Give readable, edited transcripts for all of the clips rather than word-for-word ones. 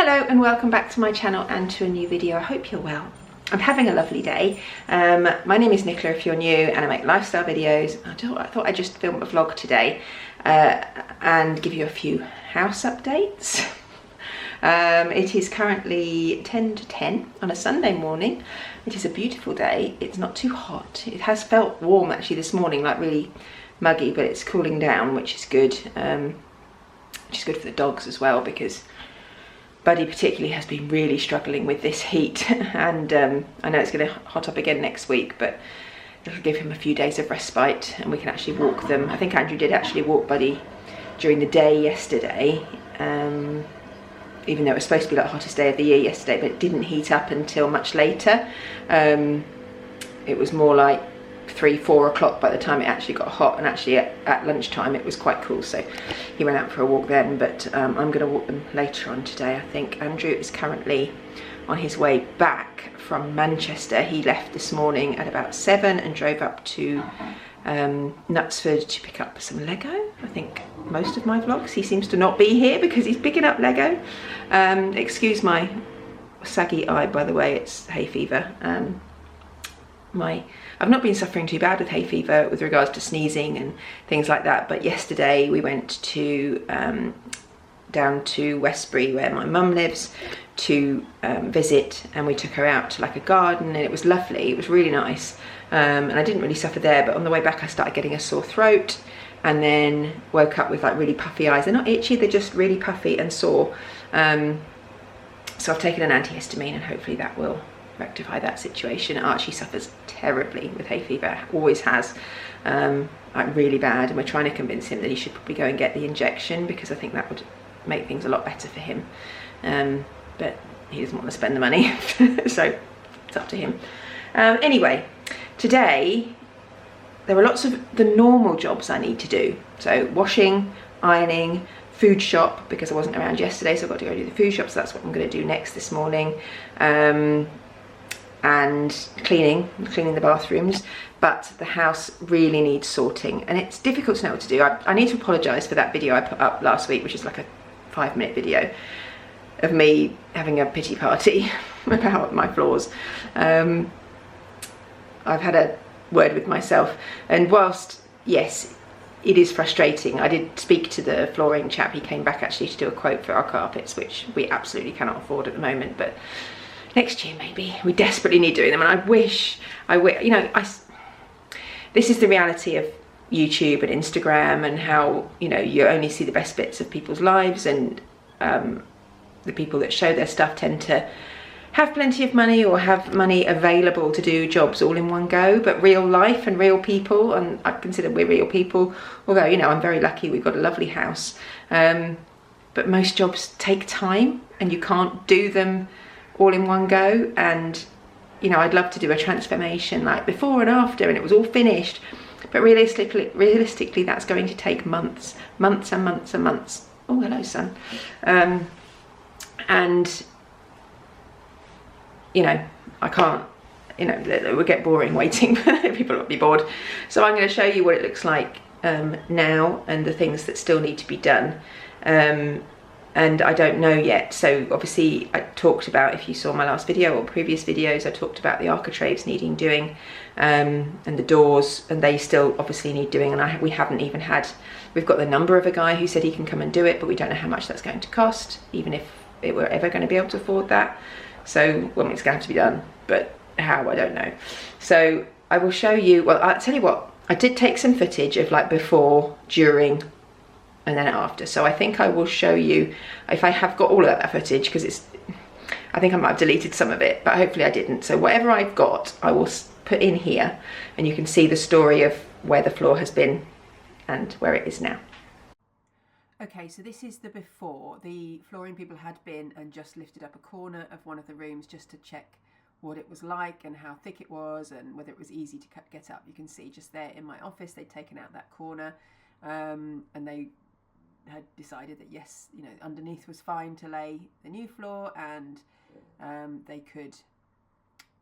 Hello and welcome back to my channel and to a new video. I hope you're well. I'm having a lovely day. My name is Nicola if you're new, and I make lifestyle videos. I thought I'd just film a vlog today and give you a few house updates. It is currently 10 to 10 on a Sunday morning. It is a beautiful day. It's not too hot. It has felt warm actually this morning, like really muggy, but it's cooling down, which is good. Which is good for the dogs as well, because Buddy particularly has been really struggling with this heat, and I know it's going to hot up again next week, but it'll give him a few days of respite and we can actually walk them. I think Andrew did actually walk Buddy during the day yesterday, even though it was supposed to be like the hottest day of the year yesterday, but it didn't heat up until much later. It was more like 3-4 o'clock by the time it actually got hot, and actually at lunchtime it was quite cool, so he went out for a walk then. But I'm going to walk them later on today. I think Andrew is currently on his way back from Manchester. He left this morning at about 7 and drove up to Knutsford to pick up some Lego. I think most of my vlogs he seems to not be here because he's picking up Lego. Excuse my saggy eye, by the way, it's hay fever. I've not been suffering too bad with hay fever with regards to sneezing and things like that, but yesterday we went to down to Westbury where my mum lives to visit, and we took her out to like a garden, and it was lovely. It was really nice, and I didn't really suffer there, but on the way back I started getting a sore throat, and then woke up with like really puffy eyes. They're not itchy, they're just really puffy and sore. So I've taken an antihistamine and hopefully that will rectify that situation. Archie suffers terribly with hay fever, always has, like really bad, and we're trying to convince him that he should probably go and get the injection, because I think that would make things a lot better for him, but he doesn't want to spend the money. So it's up to him. Anyway, today there are lots of the normal jobs I need to do, so washing, ironing, food shop, because I wasn't around yesterday, so I've got to go do the food shop, so that's what I'm going to do next this morning. And cleaning the bathrooms, but the house really needs sorting, and it's difficult to know what to do. I need to apologise for that video I put up last week, which is like a 5-minute video of me having a pity party about my floors. I've had a word with myself, and whilst yes it is frustrating, I did speak to the flooring chap. He came back actually to do a quote for our carpets, which we absolutely cannot afford at the moment, but next year maybe. We desperately need doing them, and I wish, you know, this is the reality of YouTube and Instagram, and how, you know, you only see the best bits of people's lives, and the people that show their stuff tend to have plenty of money or have money available to do jobs all in one go. But real life and real people, and I consider we're real people, although, you know, I'm very lucky, we've got a lovely house, but most jobs take time and you can't do them all in one go. And you know, I'd love to do a transformation like before and after and it was all finished, but realistically that's going to take months and months and months. Oh, hello son. And you know, I can't, you know, it would get boring waiting. People would be bored. So I'm going to show you what it looks like now, and the things that still need to be done. And I don't know yet. So obviously I talked about, if you saw my last video or previous videos, I talked about the architraves needing doing, and the doors, and they still obviously need doing. And we haven't even had, we've got the number of a guy who said he can come and do it, but we don't know how much that's going to cost, even if we're ever going to be able to afford that. So, well, it's going to have to be done, but how, I don't know. So I will show you, well, I'll tell you what, I did take some footage of like before, during, and then after. So I think I will show you if I have got all of that footage, because it's, I think I might have deleted some of it, but hopefully I didn't. So whatever I've got, I will put in here, and you can see the story of where the floor has been and where it is now. Okay, so this is the before. The flooring people had been and just lifted up a corner of one of the rooms just to check what it was like and how thick it was and whether it was easy to get up. You can see just there in my office, they'd taken out that corner, and they had decided that yes, you know, underneath was fine to lay the new floor, and they could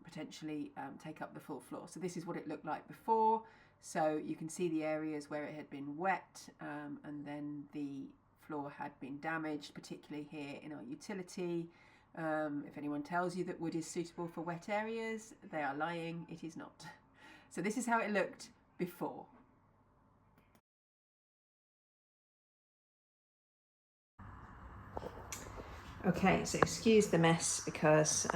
potentially take up the full floor. So this is what it looked like before. So you can see the areas where it had been wet, and then the floor had been damaged, particularly here in our utility. If anyone tells you that wood is suitable for wet areas, they are lying, it is not. So this is how it looked before. Okay, so excuse the mess because,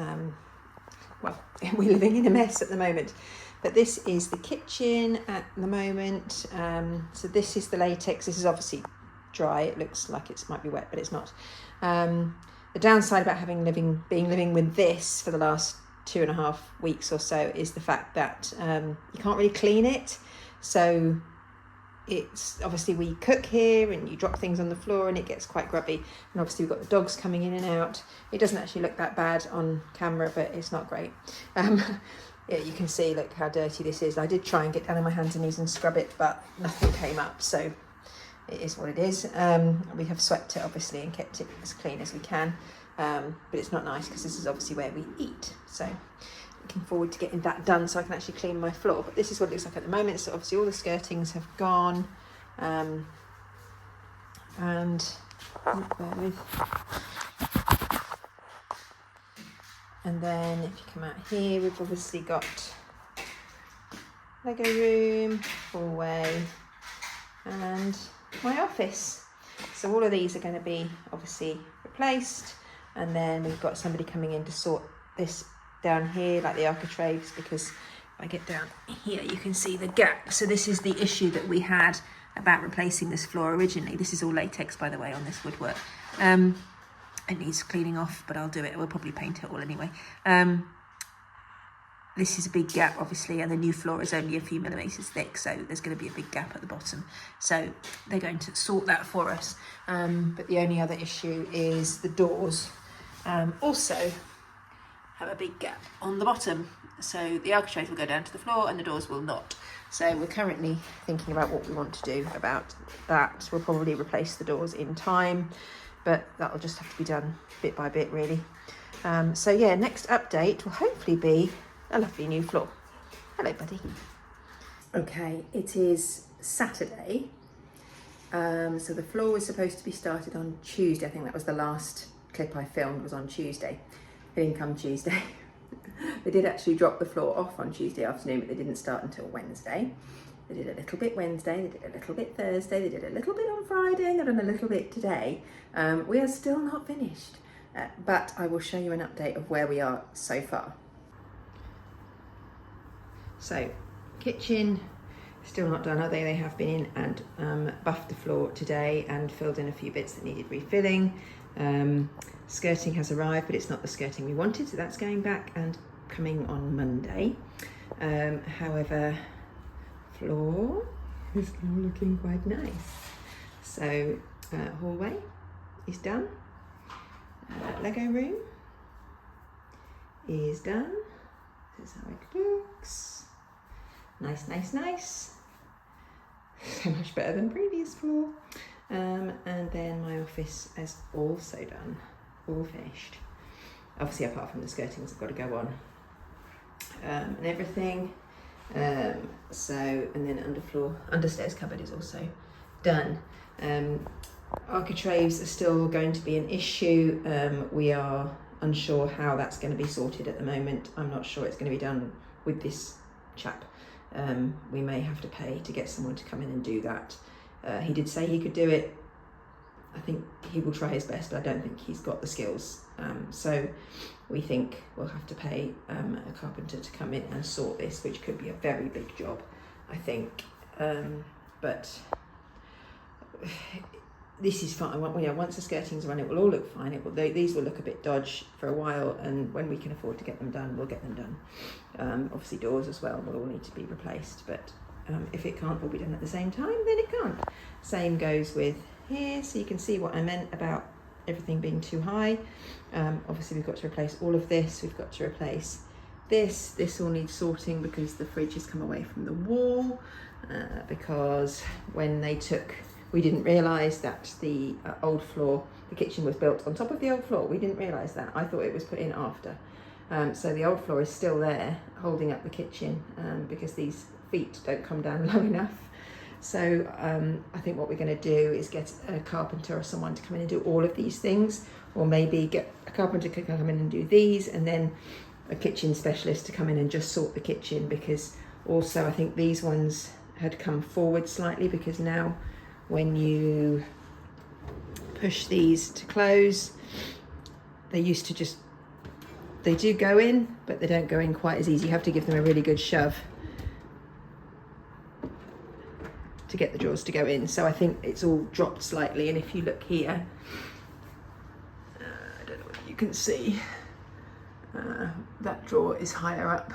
well, we're living in a mess at the moment. But this is the kitchen at the moment. So this is the latex. This is obviously dry. It looks like it might be wet, but it's not. The downside about being living with this for the last 2.5 weeks or so is the fact that you can't really clean it. So it's obviously we cook here and you drop things on the floor and it gets quite grubby, and obviously we've got the dogs coming in and out. It doesn't actually look that bad on camera, but it's not great. Yeah, you can see, look how dirty this is. I did try and get down on my hands and knees and scrub it, but nothing came up, so it is what it is. We have swept it obviously and kept it as clean as we can, but it's not nice because this is obviously where we eat, so looking forward to getting that done so I can actually clean my floor. But this is what it looks like at the moment. So obviously all the skirtings have gone, and then if you come out here, we've obviously got Lego room, hallway, and my office. So all of these are going to be obviously replaced, and then we've got somebody coming in to sort this down here, like the architraves, because if I get down here you can see the gap. So this is the issue that we had about replacing this floor originally. This is all latex, by the way, on this woodwork. It needs cleaning off, but I'll do it. We'll probably paint it all anyway. This is a big gap, obviously, and the new floor is only a few millimetres thick, so there's going to be a big gap at the bottom. So they're going to sort that for us. But the only other issue is the doors also have a big gap on the bottom. So the architraves will go down to the floor and the doors will not. So we're currently thinking about what we want to do about that. We'll probably replace the doors in time, but that'll just have to be done bit by bit, really. So yeah, next update will hopefully be a lovely new floor. Hello, buddy. Okay, it is Saturday. So the floor was supposed to be started on Tuesday. I think that was the last clip I filmed, was on Tuesday. It didn't come Tuesday. They did actually drop the floor off on Tuesday afternoon, but they didn't start until Wednesday. They did a little bit Wednesday, they did a little bit Thursday, they did a little bit on Friday, and they've done a little bit today. We are still not finished, but I will show you an update of where we are so far. So, kitchen, still not done, are they? They have been in and buffed the floor today and filled in a few bits that needed refilling. Skirting has arrived, but it's not the skirting we wanted, so that's going back and coming on Monday. However, floor is now looking quite nice. So hallway is done. Lego room is done. This is how it looks. Nice, nice, nice. So much better than previous floor. And then my office is also done, all finished. Obviously, apart from the skirtings have got to go on, and everything. So, and then understairs cupboard is also done. Architraves are still going to be an issue. We are unsure how that's going to be sorted at the moment. I'm not sure it's going to be done with this chap. We may have to pay to get someone to come in and do that. He did say he could do it. I think he will try his best, but I don't think he's got the skills. So we think we'll have to pay a carpenter to come in and sort this, which could be a very big job, I think. But this is fine. Once the skirting's run, it will all look fine. These will look a bit dodgy for a while, and when we can afford to get them done, we'll get them done. Obviously doors as well will all need to be replaced, but if it can't all be done at the same time, then it can't. Same goes with here, so you can see what I meant about everything being too high. Obviously we've got to replace all of this, we've got to replace this all needs sorting because the fridge has come away from the wall, because when they we didn't realise that the old floor, the kitchen was built on top of the old floor. We didn't realise that. I thought it was put in after. So the old floor is still there holding up the kitchen because these feet don't come down low enough. So I think what we're going to do is get a carpenter or someone to come in and do all of these things, or maybe get a carpenter to come in and do these, and then a kitchen specialist to come in and just sort the kitchen, because also I think these ones had come forward slightly, because now when you push these to close, they used to just, they do go in, but they don't go in quite as easy. You have to give them a really good shove to get the drawers to go in. So I think it's all dropped slightly, and if you look here, I don't know whether you can see, that drawer is higher up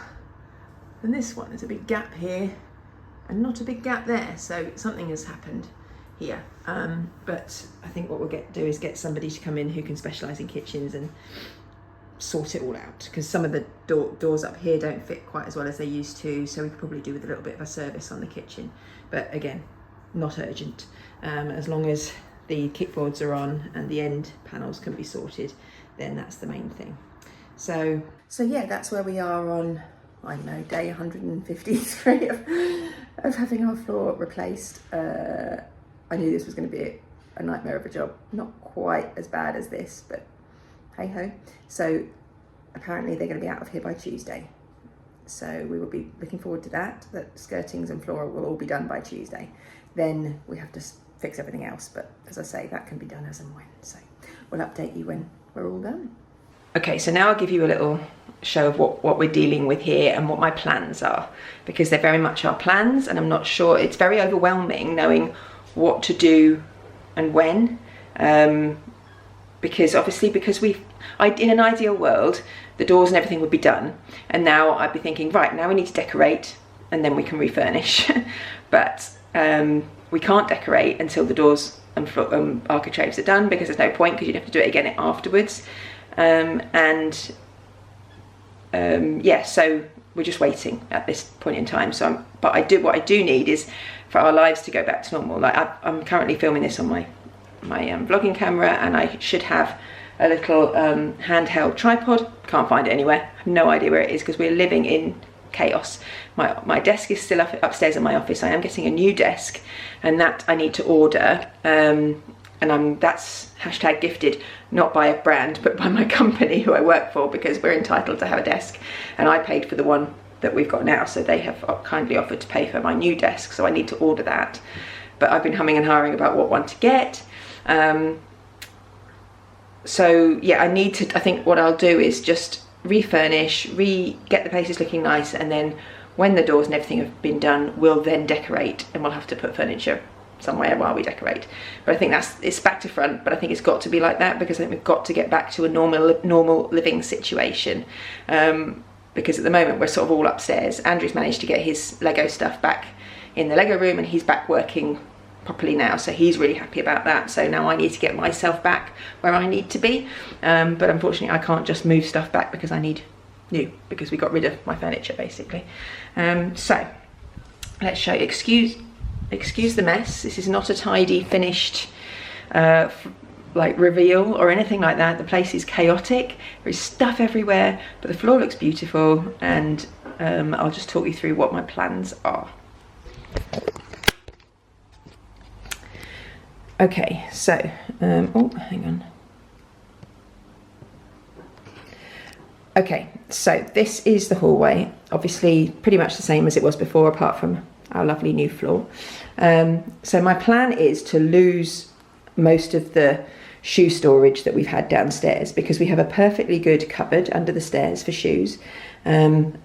than this one. There's a big gap here and not a big gap there, so something has happened here. But I think what we'll do is get somebody to come in who can specialise in kitchens and sort it all out, because some of the doors up here don't fit quite as well as they used to, so we could probably do with a little bit of a service on the kitchen, but again, not urgent. As long as the kickboards are on and the end panels can be sorted, then that's the main thing. So yeah, that's where we are on, I don't know, day 153 of having our floor replaced. I knew this was going to be a nightmare of a job, not quite as bad as this, but hey ho. So apparently they're going to be out of here by Tuesday, so we will be looking forward to that. That skirtings and floor will all be done by Tuesday. Then we have to fix everything else, but as I say, that can be done as and when, so we'll update you when we're all done. Okay, so now I'll give you a little show of what we're dealing with here and what my plans are, because they're very much our plans, and I'm not sure, it's very overwhelming knowing what to do and when, because obviously, in an ideal world, the doors and everything would be done, and now I'd be thinking, right, now we need to decorate and then we can refurnish. But we can't decorate until the doors and architraves are done, because there's no point, because you'd have to do it again afterwards. Yeah, so we're just waiting at this point in time. So what I do need is for our lives to go back to normal. Like I'm currently filming this on my vlogging camera, and I should have a little handheld tripod. Can't find it anywhere. I have no idea where it is, because we're living in chaos. My desk is still upstairs in my office. I am getting a new desk, and that I need to order. And that's #gifted, not by a brand, but by my company who I work for, because we're entitled to have a desk, and I paid for the one that we've got now, so they have kindly offered to pay for my new desk, so I need to order that. But I've been humming and hawing about what one to get. So yeah, I think what I'll do is just refurnish, get the places looking nice, and then when the doors and everything have been done, we'll then decorate, and we'll have to put furniture somewhere while we decorate. But I think it's back to front, but I think it's got to be like that, because I think we've got to get back to a normal living situation, because at the moment we're sort of all upstairs. Andrew's managed to get his Lego stuff back in the Lego room, and he's back working properly now, so he's really happy about that. So now I need to get myself back where I need to be, but unfortunately I can't just move stuff back, because I need new, because we got rid of my furniture basically. So let's show you. Excuse the mess. This is not a tidy, finished like reveal or anything like that. The place is chaotic. There is stuff everywhere, but the floor looks beautiful, and I'll just talk you through what my plans are. Okay, so oh, hang on. Okay, so this is the hallway. Obviously pretty much the same as it was before, apart from our lovely new floor. So my plan is to lose most of the shoe storage that we've had downstairs, because we have a perfectly good cupboard under the stairs for shoes, and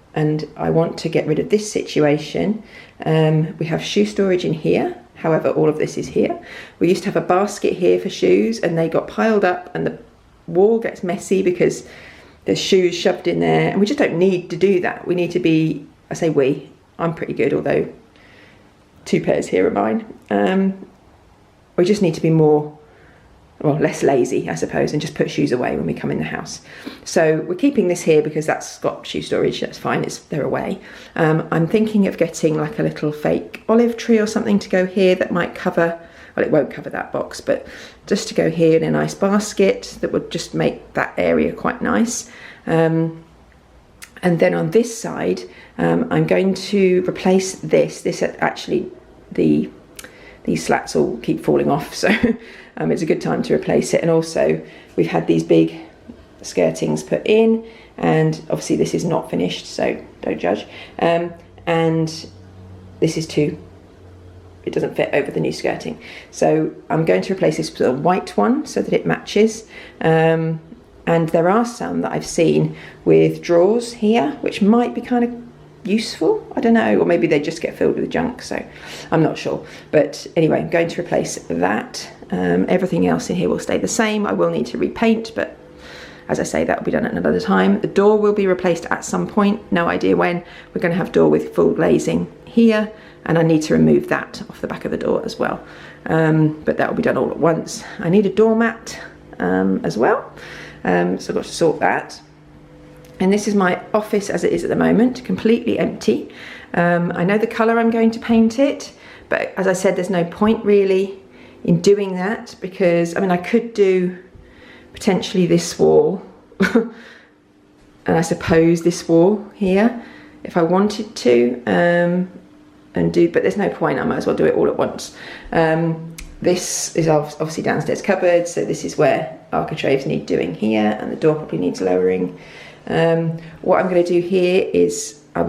I want to get rid of this situation. We have shoe storage in here, however all of this is here. We used to have a basket here for shoes, and they got piled up, and the wall gets messy because there's shoes shoved in there, and we just don't need to do that. We need to be, I say I'm pretty good, although 2 pairs here are mine. We just need to be less lazy, I suppose, and just put shoes away when we come in the house. So we're keeping this here because that's got shoe storage. That's fine, they're away. I'm thinking of getting like a little fake olive tree or something to go here that might cover, well, it won't cover that box, but just to go here in a nice basket that would just make that area quite nice. And then on this side, I'm going to replace this actually, the these slats all keep falling off, so it's a good time to replace it. And also we've had these big skirtings put in, and obviously this is not finished, so don't judge. And this is it doesn't fit over the new skirting, so I'm going to replace this with a white one so that it matches. And there are some that I've seen with drawers here, which might be kind of useful, I don't know, or maybe they just get filled with junk, so I'm not sure. But anyway, I'm going to replace that. Everything else in here will stay the same. I will need to repaint, but as I say, that will be done at another time. The door will be replaced at some point, no idea when. We're going to have door with full glazing here, and I need to remove that off the back of the door as well. But that will be done all at once. I need a doormat as well, so I've got to sort that. And this is my office as it is at the moment, completely empty. I know the colour I'm going to paint it, but as I said, there's no point really in doing that, because I mean, I could do potentially this wall and I suppose this wall here if I wanted to, but there's no point. I might as well do it all at once. This is obviously downstairs cupboard, so this is where architraves need doing here, and the door probably needs lowering. What I'm going to do here is, I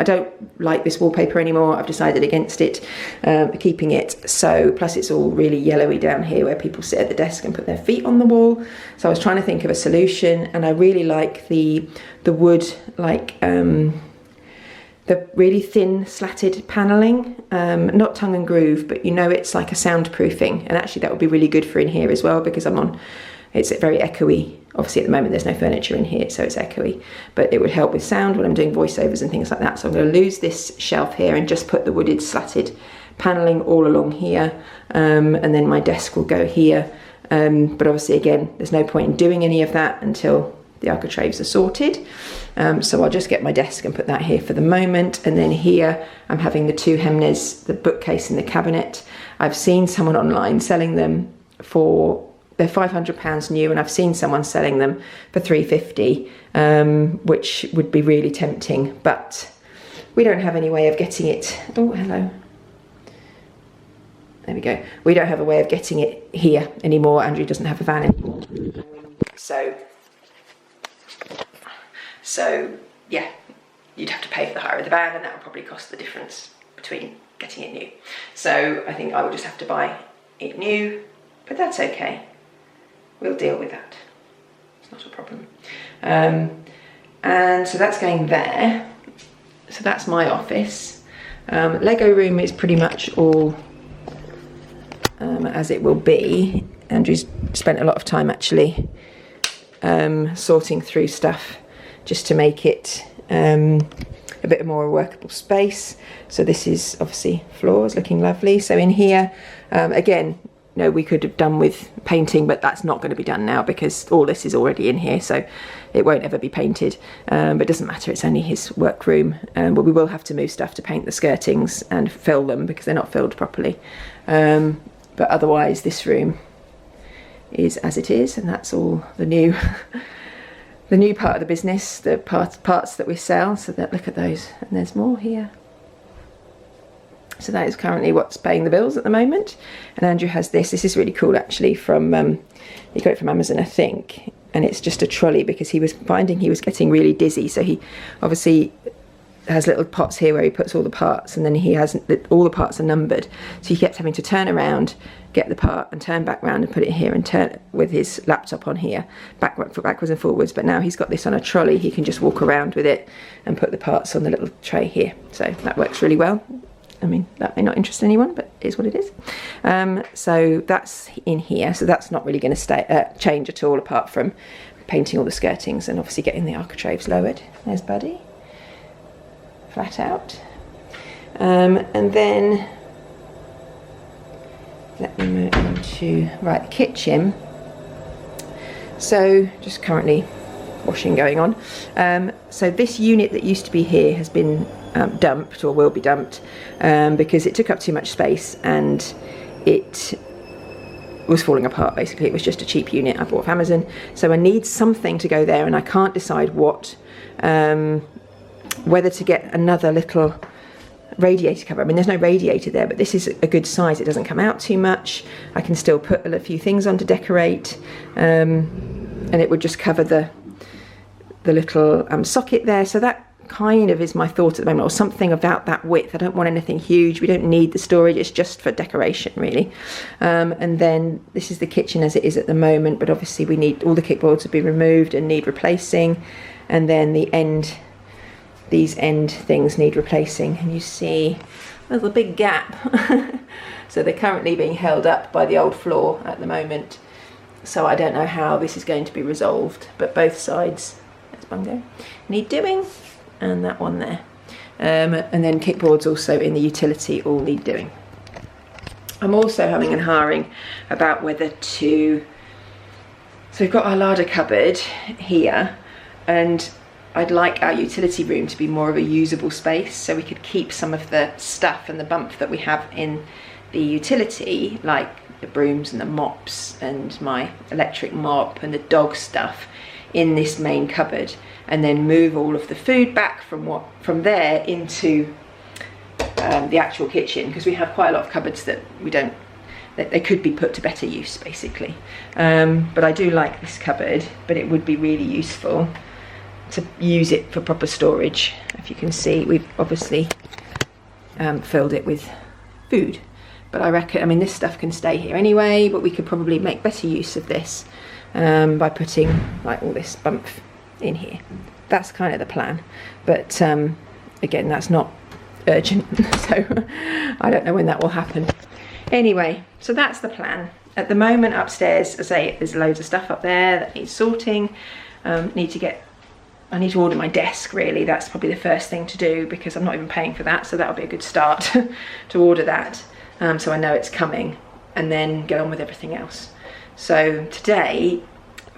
don't like this wallpaper anymore. I've decided against it, keeping it. So plus it's all really yellowy down here where people sit at the desk and put their feet on the wall. So I was trying to think of a solution, and I really like the wood, like the really thin slatted paneling, not tongue and groove, but you know, it's like a soundproofing, and actually that would be really good for in here as well, because it's very echoey. Obviously at the moment there's no furniture in here, so it's echoey, but it would help with sound when I'm doing voiceovers and things like that. So I'm going to lose this shelf here and just put the wooded slatted paneling all along here, and then my desk will go here. But obviously again, there's no point in doing any of that until the architraves are sorted. So I'll just get my desk and put that here for the moment. And then here I'm having the two Hemnes, the bookcase and the cabinet. I've seen someone online selling them they're £500 new, and I've seen someone selling them for £350, which would be really tempting, but we don't have any way of getting it. Oh, hello. There we go. We don't have a way of getting it here anymore. Andrew doesn't have a van anymore. So yeah, you'd have to pay for the hire of the van, and that would probably cost the difference between getting it new. So I think I will just have to buy it new, but that's okay. We'll deal with that. It's not a problem. And so that's going there. So that's my office. Lego room is pretty much all as it will be. Andrew's spent a lot of time actually sorting through stuff just to make it a bit more workable space. So this is obviously floors looking lovely. So in here, again, no, we could have done with painting, but that's not going to be done now because all this is already in here, so it won't ever be painted. But it doesn't matter, it's only his workroom. But we will have to move stuff to paint the skirtings and fill them because they're not filled properly. But otherwise this room is as it is, and that's all the new the new part of the business, the parts that we sell. So that, look at those, and there's more here. So that is currently what's paying the bills at the moment. And Andrew has this. This is really cool actually, from he got it from Amazon, I think, and it's just a trolley because he was finding he was getting really dizzy. So he obviously has little pots here where he puts all the parts, and then he has all the parts are numbered. So he kept having to turn around, get the part and turn back round and put it here and turn it with his laptop on here, backwards and forwards. But now he's got this on a trolley, he can just walk around with it and put the parts on the little tray here. So that works really well. I mean, that may not interest anyone, but it is what it is. So that's in here. So that's not really going to change at all, apart from painting all the skirtings and obviously getting the architraves lowered. There's Buddy, flat out. And then let me move on to the kitchen. So just currently washing going on. So this unit that used to be here has been dumped, or will be dumped, because it took up too much space and it was falling apart. Basically, it was just a cheap unit I bought off Amazon. So I need something to go there, and I can't decide what, whether to get another little radiator cover. I mean, there's no radiator there, but this is a good size. It doesn't come out too much. I can still put a few things on to decorate, and it would just cover the little socket there. So that kind of is my thought at the moment, or something about that width. I don't want anything huge. We don't need the storage. It's just for decoration, really. And then this is the kitchen as it is at the moment, but obviously we need all the kickboards to be removed and need replacing. And then these end things need replacing, and you see there's a big gap. So they're currently being held up by the old floor at the moment, so I don't know how this is going to be resolved, but both sides, there's bungo, need doing, and that one there, and then kickboards also in the utility all need doing. I'm also having and hawing about whether to, so we've got our larder cupboard here, and I'd like our utility room to be more of a usable space, so we could keep some of the stuff and the bump that we have in the utility, like the brooms and the mops and my electric mop and the dog stuff, in this main cupboard, and then move all of the food back from there into the actual kitchen, because we have quite a lot of cupboards that they could be put to better use, basically. But I do like this cupboard, but it would be really useful to use it for proper storage. If you can see, we've obviously filled it with food, but I reckon, I mean, this stuff can stay here anyway, but we could probably make better use of this by putting like all this bump in here. That's kind of the plan, but again, that's not urgent, so I don't know when that will happen. Anyway, so that's the plan. At the moment upstairs, as I say, there's loads of stuff up there that needs sorting. I need to order my desk, really. That's probably the first thing to do, because I'm not even paying for that, so that'll be a good start to order that, so I know it's coming, and then get on with everything else. So today,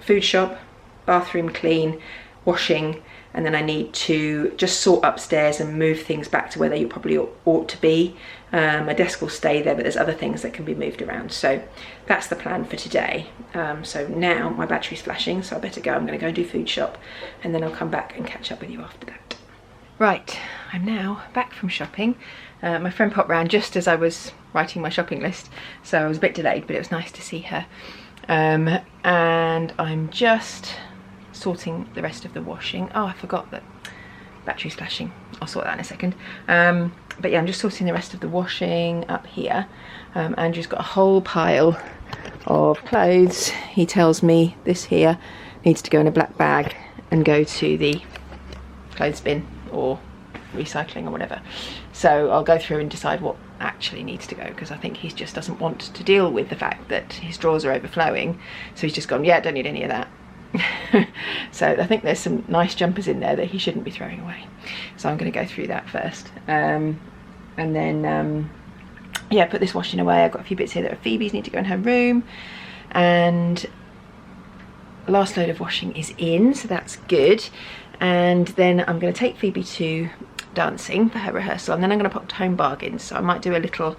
food shop, bathroom clean, washing, and then I need to just sort upstairs and move things back to where they probably ought to be. My desk will stay there, but there's other things that can be moved around. So that's the plan for today. So now my battery's flashing, so I better go. I'm going to go and do food shop, and then I'll come back and catch up with you after that. Right, I'm now back from shopping. My friend popped round just as I was writing my shopping list, so I was a bit delayed, but it was nice to see her. And I'm just sorting the rest of the washing. Oh, I forgot that battery's flashing. I'll sort that in a second. But yeah, I'm just sorting the rest of the washing up here. Andrew's got a whole pile of clothes. He tells me this here needs to go in a black bag and go to the clothes bin or recycling or whatever. So I'll go through and decide what actually needs to go, because I think he just doesn't want to deal with the fact that his drawers are overflowing. So he's just gone, yeah, don't need any of that. So I think there's some nice jumpers in there that he shouldn't be throwing away, so I'm going to go through that first, and then yeah, put this washing away. I've got a few bits here that are Phoebe's, need to go in her room, and last load of washing is in, so that's good. And then I'm going to take Phoebe to dancing for her rehearsal, and then I'm going to pop to Home Bargains, so I might do a little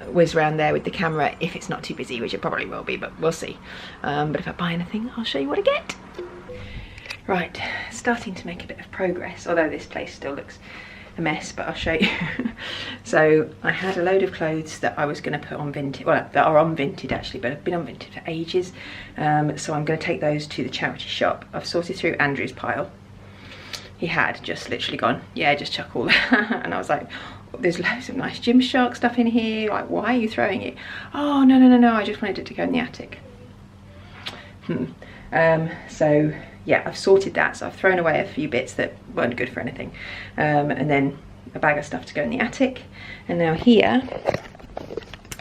whiz around there with the camera if it's not too busy, which it probably will be, but we'll see. But if I buy anything, I'll show you what I get. Right, starting to make a bit of progress, although this place still looks a mess, but I'll show you. So I had a load of clothes that I was going to put on Vinted, well, that are on Vinted actually, but have been on Vinted for ages. So I'm going to take those to the charity shop. I've sorted through Andrew's pile. He had just literally gone, yeah, just chuck all that. And I was like, there's loads of nice Gymshark stuff in here, like, why are you throwing it? Oh, no, I just wanted it to go in the attic. So yeah, I've sorted that, so I've thrown away a few bits that weren't good for anything, and then a bag of stuff to go in the attic. And now here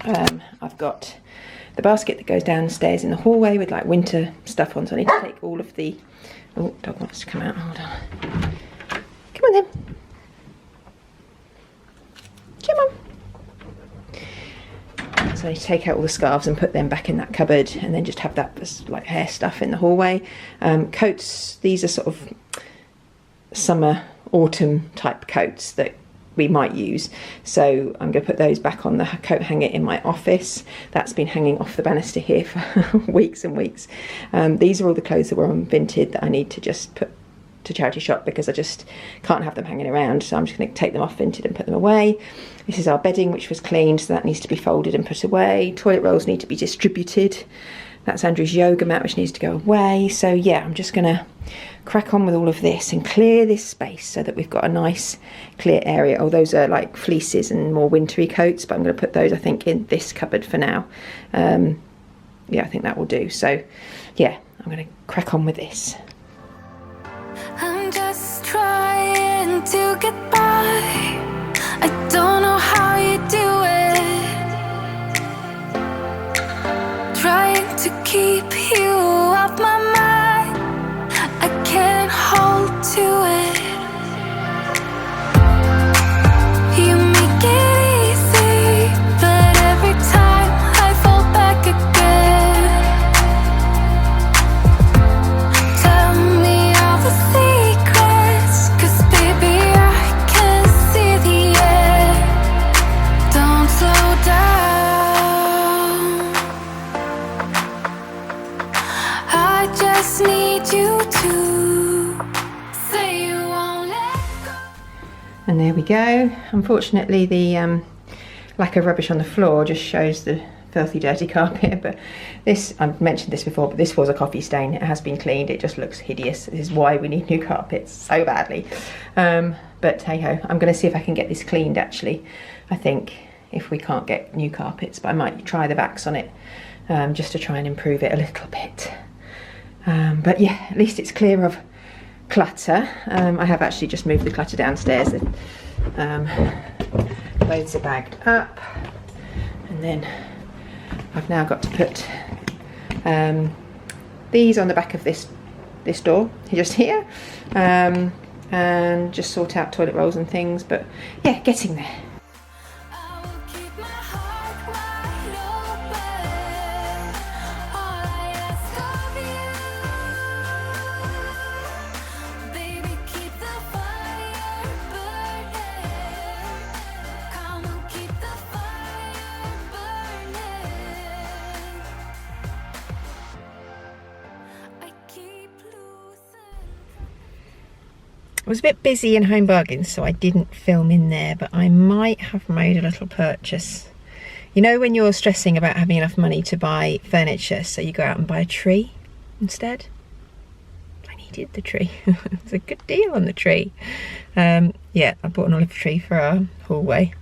I've got the basket that goes downstairs in the hallway with like winter stuff on, so I need to take all of the, oh, dog wants to come out, hold on, come on then. Come on. So I need to take out all the scarves and put them back in that cupboard, and then just have that as like hair stuff in the hallway. Coats, these are sort of summer, autumn type coats that we might use. So I'm going to put those back on the coat hanger in my office. That's been hanging off the banister here for weeks and weeks. These are all the clothes that were on Vinted that I need to just put to charity shop because I just can't have them hanging around. So I'm just going to take them off Vinted and put them away. This is our bedding, which was cleaned, so that needs to be folded and put away. Toilet rolls need to be distributed. That's Andrew's yoga mat, which needs to go away. So yeah, I'm just going to crack on with all of this and clear this space so that we've got a nice clear area. Oh, those are like fleeces and more wintry coats, but I'm going to put those, I think, in this cupboard for now. Yeah, I think that will do. So yeah, I'm going to crack on with this. I'm just trying to get by. I don't know how you do it. Trying to keep you off my mind. I can't hold to it. You make it easy, but every time I fall back again. Tell me all the secrets, 'cause baby I can see the end. Don't slow down. I just need you to say you won't let go. And there we go. Unfortunately, the lack of rubbish on the floor just shows the filthy dirty carpet, but this, I've mentioned this before, but this was a coffee stain. It has been cleaned. It just looks hideous. This is why we need new carpets so badly. But hey ho, I'm going to see if I can get this cleaned actually. I think if we can't get new carpets, but I might try the backs on it just to try and improve it a little bit. But yeah, at least it's clear of clutter. I have actually just moved the clutter downstairs. Loads are bagged up, and then I've now got to put these on the back of this door, just here, and just sort out toilet rolls and things. But yeah, getting there. I will keep my heart wide open. All I ask of you, baby, keep the fire burning. Come on, keep the fire burning. I keep losing. I was a bit busy in Home Bargains, so I didn't film in there, but I might have made a little purchase. You know when you're stressing about having enough money to buy furniture, so you go out and buy a tree instead? I needed the tree. It was a good deal on the tree. Yeah, I bought an olive tree for our hallway.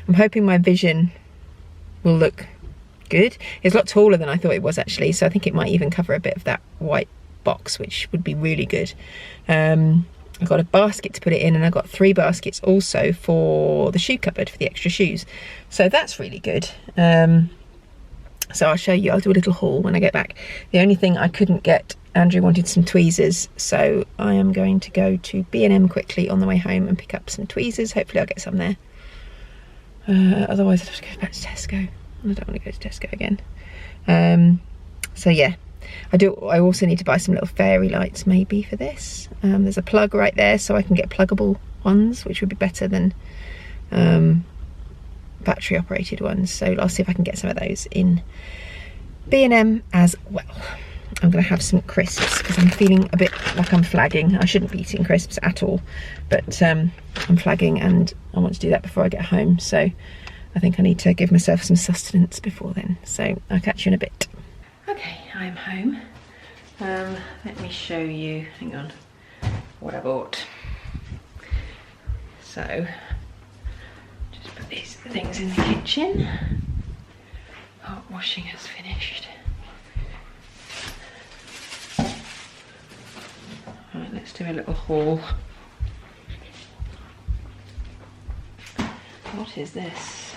I'm hoping my vision will look good. It's a lot taller than I thought it was actually, so I think it might even cover a bit of that white box, which would be really good. I've got a basket to put it in, and I've got 3 baskets also for the shoe cupboard for the extra shoes. So that's really good. So I'll show you, I'll do a little haul when I get back. The only thing I couldn't get, Andrew wanted some tweezers, so I am going to go to B&M quickly on the way home and pick up some tweezers. Hopefully I'll get some there. Otherwise I'd have to go back to Tesco, and I don't want to go to Tesco again. So yeah. I also need to buy some little fairy lights maybe for this. There's a plug right there, so I can get pluggable ones, which would be better than battery operated ones. So I'll see if I can get some of those in B&M as well. I'm going to have some crisps because I'm feeling a bit like I'm flagging. I shouldn't be eating crisps at all, but I'm flagging and I want to do that before I get home. So I think I need to give myself some sustenance before then. So I'll catch you in a bit. Okay, I'm home. Let me show you, hang on, what I bought. So, just put these things in the kitchen. Pot washing has finished. Right, let's do a little haul. What is this?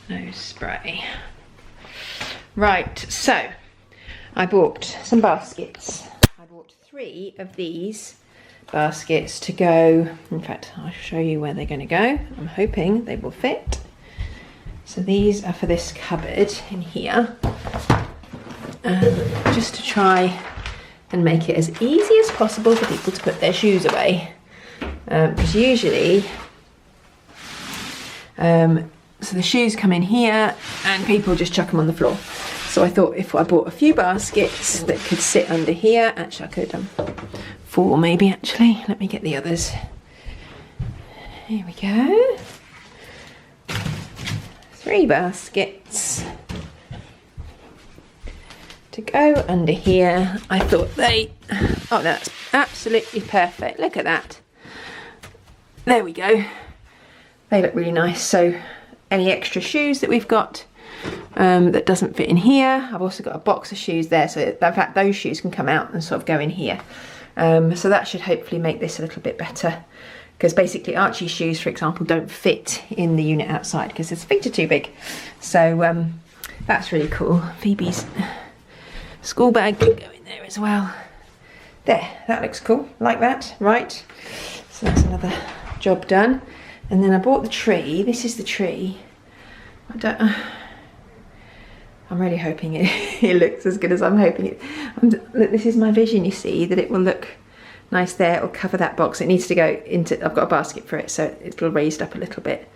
Nose spray. Right, so I bought some baskets. I bought 3 of these baskets to go. In fact, I'll show you where they're going to go. I'm hoping they will fit. So these are for this cupboard in here. Just to try and make it as easy as possible for people to put their shoes away. Because usually, so the shoes come in here and people just chuck them on the floor. So I thought if I bought a few baskets that could sit under here, actually I could have done 4 maybe actually. Let me get the others. Here we go. 3 baskets to go under here. I thought oh, that's absolutely perfect. Look at that. There we go. They look really nice. So any extra shoes that we've got that doesn't fit in here, I've also got a box of shoes there, so in fact those shoes can come out and sort of go in here. So that should hopefully make this a little bit better, because basically Archie's shoes, for example, don't fit in the unit outside because his feet are too big. So that's really cool. Phoebe's school bag can go in there as well. There, that looks cool, like that, right? So that's another job done. And then I bought the tree. This is the tree. I'm really hoping it looks as good as I'm hoping it. Look, this is my vision, you see, that it will look nice there. It'll cover that box. It needs to go into, I've got a basket for it, so it'll raised up a little bit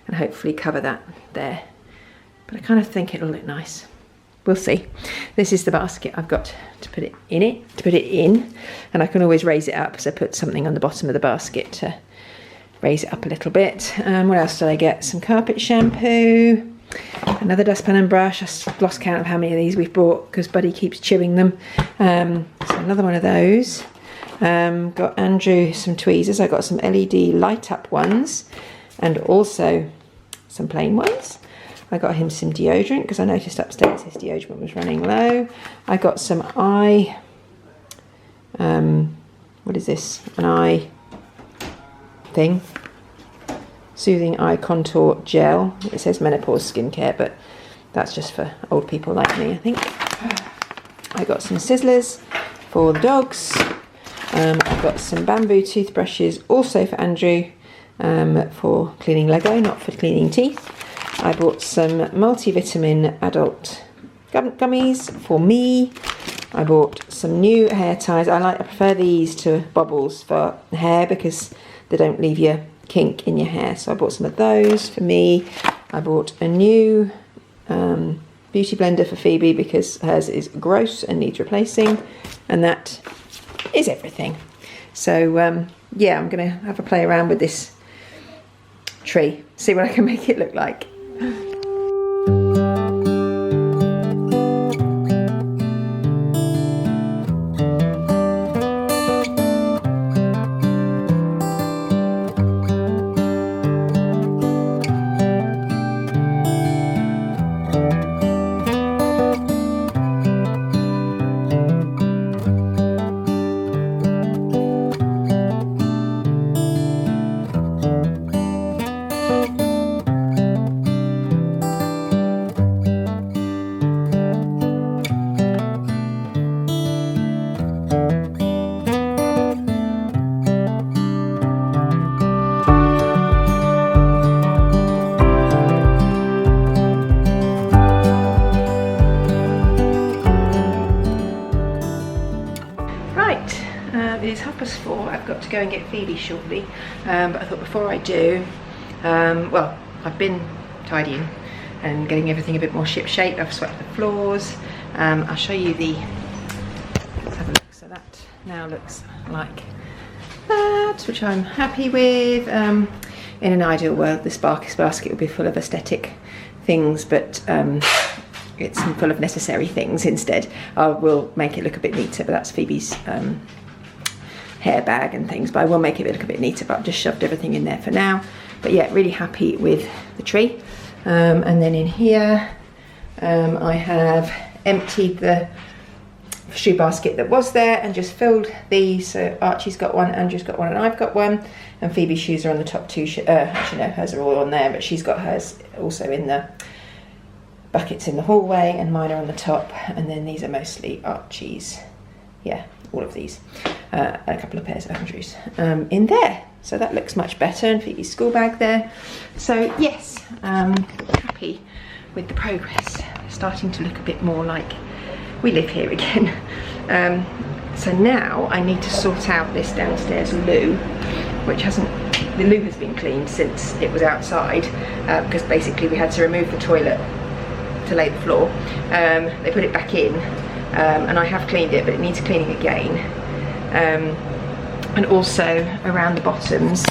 and hopefully cover that there. But I kind of think it'll look nice. We'll see. This is the basket I've got to put it in, and I can always raise it up, so I put something on the bottom of the basket to raise it up a little bit. What else did I get? Some carpet shampoo, another dustpan and brush. I lost count of how many of these we've bought because Buddy keeps chewing them. So another one of those. Got Andrew some tweezers. I got some LED light up ones and also some plain ones. I got him some deodorant because I noticed upstairs his deodorant was running low. I got some eye, what is this? An eye thing. Soothing eye contour gel. It says menopause skincare, but that's just for old people like me, I think. I got some sizzlers for the dogs. I've got some bamboo toothbrushes also for Andrew, for cleaning Lego, not for cleaning teeth. I bought some multivitamin adult gummies for me. I bought some new hair ties. I prefer these to bobbles for hair because they don't leave your kink in your hair. So I bought some of those for me. I bought a new beauty blender for Phoebe because hers is gross and needs replacing. And that is everything. So yeah, I'm gonna have a play around with this tree, see what I can make it look like. It's 4:30. I've got to go and get Phoebe shortly, but I thought before I do, well, I've been tidying and getting everything a bit more ship shape. I've swept the floors. I'll show you let's have a look. So that now looks like that, which I'm happy with. In an ideal world, this basket would be full of aesthetic things, but it's full of necessary things instead. I will make it look a bit neater, but that's Phoebe's hair bag and things, but I will make it a little bit neater, but I've just shoved everything in there for now. But yeah, really happy with the tree. And then in here, I have emptied the shoe basket that was there and just filled these. So Archie's got one, Andrew's got one, and I've got one. And Phoebe's shoes are on the top two. Actually, no, hers are all on there, but she's got hers also in the buckets in the hallway, and mine are on the top. And then these are mostly Archie's. Yeah, all of these. A couple of pairs of Andrew's in there. So that looks much better, and Phoebe's school bag there. So yes, happy with the progress. Starting to look a bit more like we live here again. So now I need to sort out this downstairs loo, which the loo has been cleaned since it was outside, because basically we had to remove the toilet to lay the floor. They put it back in, and I have cleaned it, but it needs cleaning again. And also around the bottoms,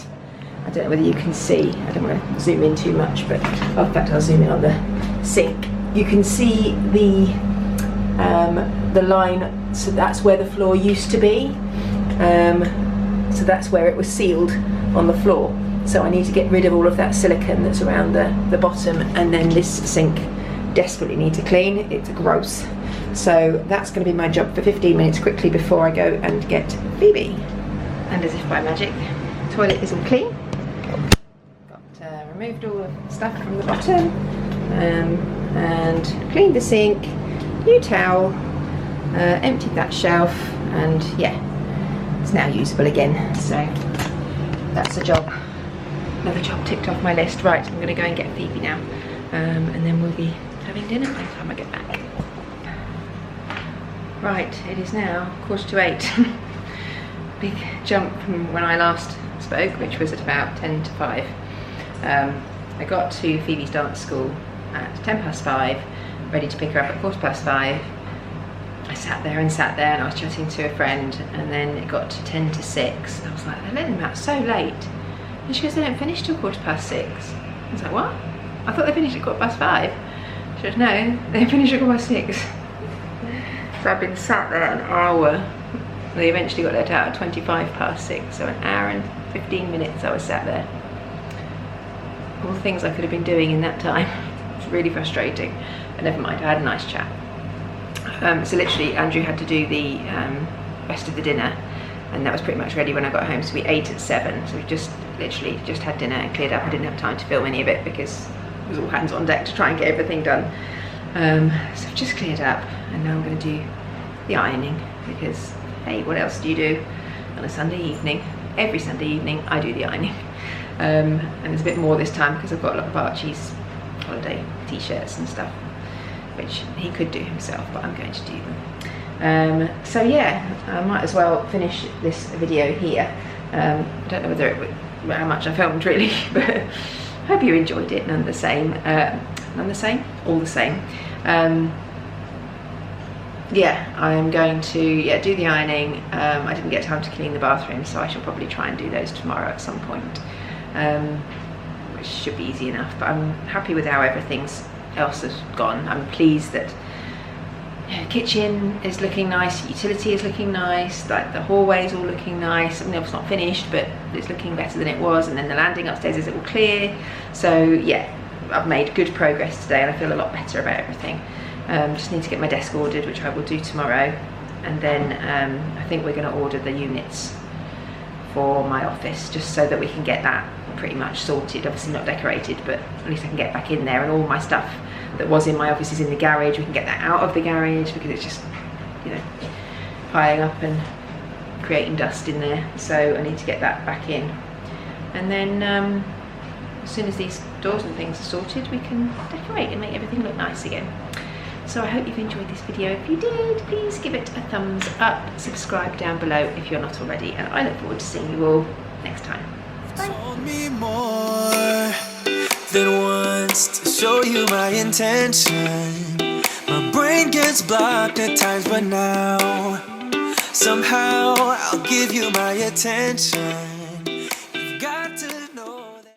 I don't know whether you can see, I don't want to zoom in too much, but in fact I'll zoom in on the sink. You can see the line, so that's where the floor used to be. So that's where it was sealed on the floor. So I need to get rid of all of that silicone that's around the bottom, and then this sink desperately need to clean. It's gross. So that's going to be my job for 15 minutes quickly before I go and get Phoebe. And as if by magic, the toilet is all clean. Got removed all the stuff from the bottom, and cleaned the sink, new towel, emptied that shelf, and yeah, it's now usable again. So that's a job, another job ticked off my list. Right, I'm going to go and get Phoebe now, and then we'll be having dinner by the time I get back. Right, it is now 7:45. Big jump from when I last spoke, which was at about 10 to 5. I got to Phoebe's dance school at 5:10, ready to pick her up at 5:15. I sat there and I was chatting to a friend, and then it got to 10 to 6. I was like, they're letting them out so late. And she goes, they don't finish till 6:15. I was like, what? I thought they finished at 5:15. She goes, no, they finish at 6:15. So I've been sat there an hour. They eventually got let out at 6:25, so an hour and 15 minutes I was sat there. All the things I could have been doing in that time. It's really frustrating, but never mind, I had a nice chat. So literally Andrew had to do the rest of the dinner, and that was pretty much ready when I got home, so we ate at 7, so we literally just had dinner and cleared up. I didn't have time to film any of it because it was all hands on deck to try and get everything done. So I've just cleared up, and now I'm going to do the ironing, because hey, what else do you do on a Sunday evening? Every Sunday evening I do the ironing. And there's a bit more this time because I've got a lot of Archie's holiday t-shirts and stuff, which he could do himself, but I'm going to do them. So yeah, I might as well finish this video here. I don't know how much I filmed really, but I hope you enjoyed it none the same. All the same. Yeah, I'm going to do the ironing. I didn't get time to clean the bathroom, so I shall probably try and do those tomorrow at some point, which should be easy enough. But I'm happy with how everything else has gone. I'm pleased that the kitchen is looking nice, the utility is looking nice, like the hallway is all looking nice. I mean, it's not finished, but it's looking better than it was, and then the landing upstairs is all clear. So yeah, I've made good progress today, and I feel a lot better about everything. Just need to get my desk ordered, which I will do tomorrow, and then I think we're going to order the units for my office, just so that we can get that pretty much sorted. Obviously not decorated, but at least I can get back in there, and all my stuff that was in my office is in the garage. We can get that out of the garage because it's just, you know, piling up and creating dust in there. So I need to get that back in, and then as soon as these doors and things are sorted, we can decorate and make everything look nice again. So I hope you've enjoyed this video. If you did, please give it a thumbs up, subscribe down below if you're not already, and I look forward to seeing you all next time. Bye. Told me more than once to show you my intention. My brain gets blocked at times, but now somehow I'll give you my attention.